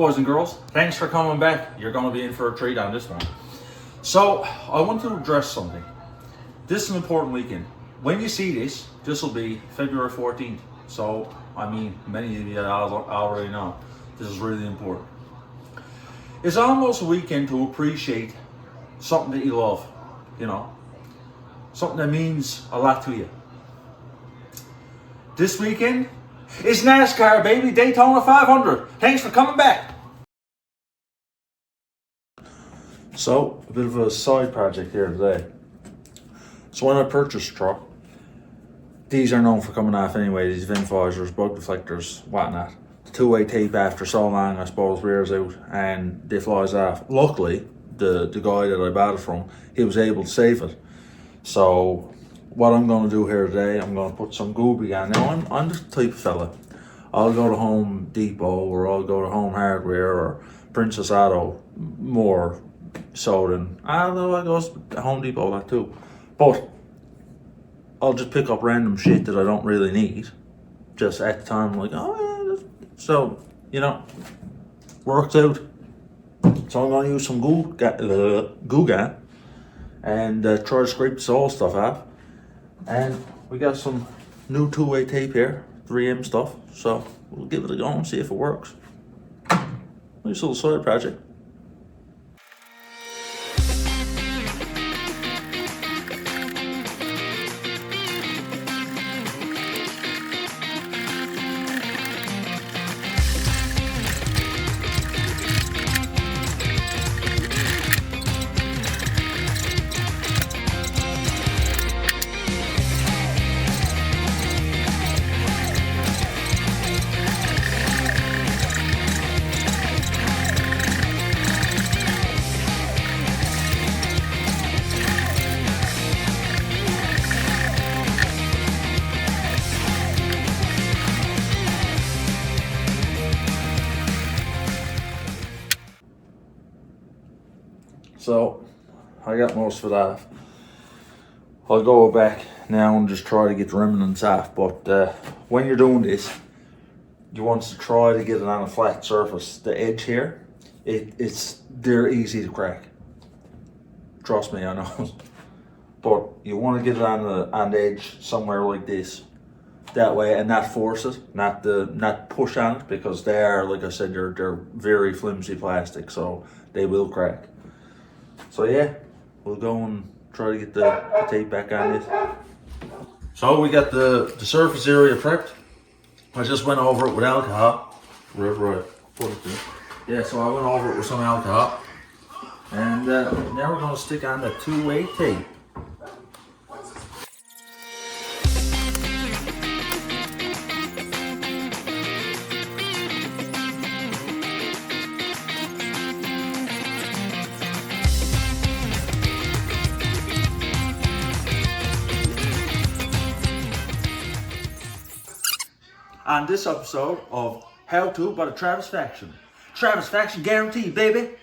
boys and girls, thanks for coming back. You're going to be in for a treat on this one. So, I want to address something. This is an important weekend. When you see this, this will be February 14th. So, I mean, many of you already know this is really important. It's almost a weekend to appreciate something that you love, you know, something that means a lot to you. This weekend is NASCAR, baby, Daytona 500. Thanks for coming back. So, a bit of a side project here today. So when I purchased a truck, these are known for coming off anyway, these vent visors, bug deflectors, whatnot. The two-way tape after so long, I suppose, wears out and they flies off. Luckily, the guy that I bought it from, he was able to save it. So what I'm going to do here today, I'm going to put some gooby on. Now, I'm the type of fella, I'll go to Home Depot or I'll go to Home Hardware or Princess Auto more so than, although I go to Home Depot a lot too. But I'll just pick up random shit that I don't really need. Just at the time, I'm like, oh yeah. So, you know, works out. So I'm going to use some glue gun and try to scrape this old stuff off. And we got some new two-way tape here, 3M stuff. So we'll give it a go and see if it works. Nice little side project. So, I got most of it off. I'll go back now and just try to get the remnants off, but when you're doing this, you want to try to get it on a flat surface. The edge here, they're easy to crack. Trust me, I know. But you want to get it on the edge somewhere like this. That way, and not force it, not push on it, because they are, like I said, they're very flimsy plastic, so they will crack. So yeah, we'll go and try to get the tape back on this. So we got the surface area prepped. I just went over it with alcohol. Right. Put it there. Yeah, so I went over it with some alcohol. And now we're going to stick on the two-way tape. On this episode of How To by the Travis Faction. Travis Faction guaranteed, baby.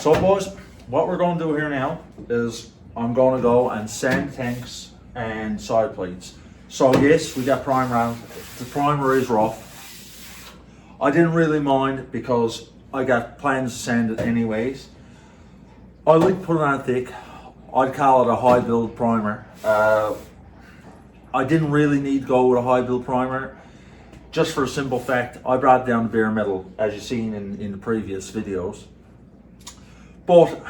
So boys, what we're going to do here now is I'm going to go and sand tanks and side plates. So yes, we got primer on. The primer is rough. I didn't really mind because I got plans to sand it anyways. I like to put it on thick. I'd call it a high build primer. I didn't really need to go with a high build primer, just for a simple fact, I brought down the bare metal, as you've seen in the previous videos. But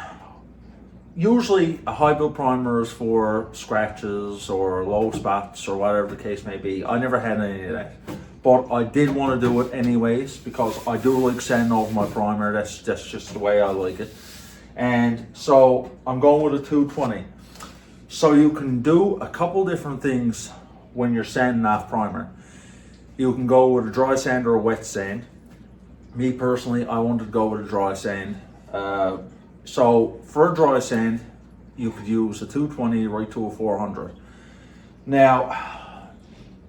usually a high build primer is for scratches or low spots or whatever the case may be. I never had any of that. But I did want to do it anyways because I do like sanding over my primer. That's just the way I like it. And so I'm going with a 220. So you can do a couple different things when you're sanding off primer. You can go with a dry sand or a wet sand. Me personally, I wanted to go with a dry sand. So for a dry sand, you could use a 220 right to a 400. Now,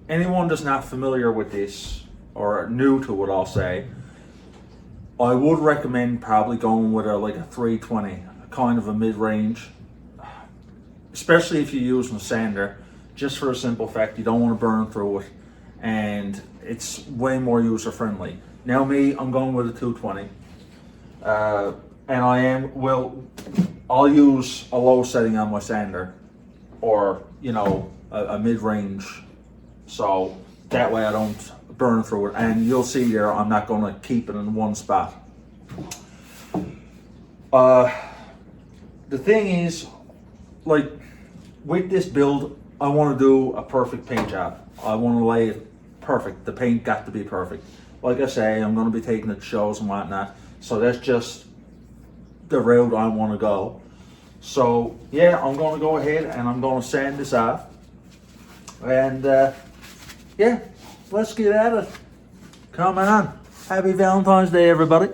anyone that's not familiar with this or new to it, I'll say, I would recommend probably going with a 320, kind of a mid-range, especially if you're using a sander, just for a simple fact, you don't want to burn through it, and it's way more user-friendly. Now me, I'm going with a 220, and I'll use a low setting on my sander, or, a mid-range, so that way I don't burn through it. And you'll see there, I'm not going to keep it in one spot. The thing is, with this build, I want to do a perfect paint job. I want to lay it perfect. The paint got to be perfect. Like I say, I'm going to be taking it to shows and whatnot, so that's just the route I want to go. So yeah, I'm going to go ahead and I'm going to sand this off, and yeah, let's get at it. Come on. Happy Valentine's Day, everybody.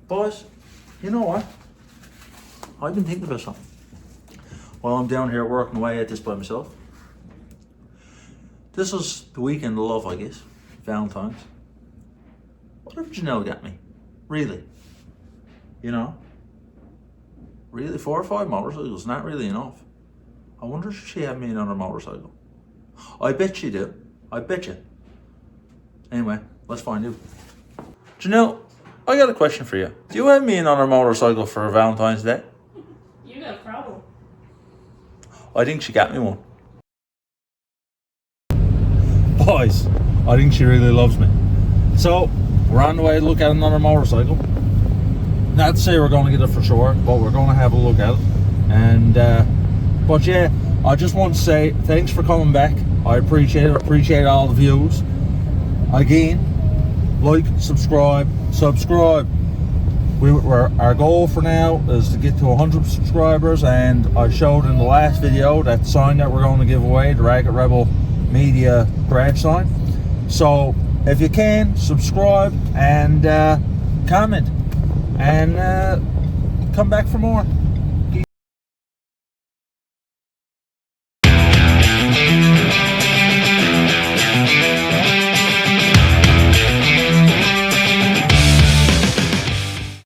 Boys, you know what? I've been thinking about something while I'm down here working away at this by myself. This is the weekend of love, I guess. Valentine's. What if Janelle got me? Really? Really? 4 or 5 motorcycles, not really enough. I wonder if she had me on her motorcycle. I bet she do. I bet you. Anyway, let's find out. Janelle, I got a question for you. Do you have me in on a motorcycle for Valentine's Day? You got a problem. I think she got me one. Boys, I think she really loves me. So, we're on the way to look at another motorcycle. Not to say we're going to get it for sure, but we're going to have a look at it. And, but yeah, I just want to say thanks for coming back. I appreciate it. Appreciate all the views. Again, like, subscribe. Our goal for now is to get to 100 subscribers, and I showed in the last video that sign that we're going to give away, the Racket Rebel Media badge sign. So if you can, subscribe and comment, and come back for more.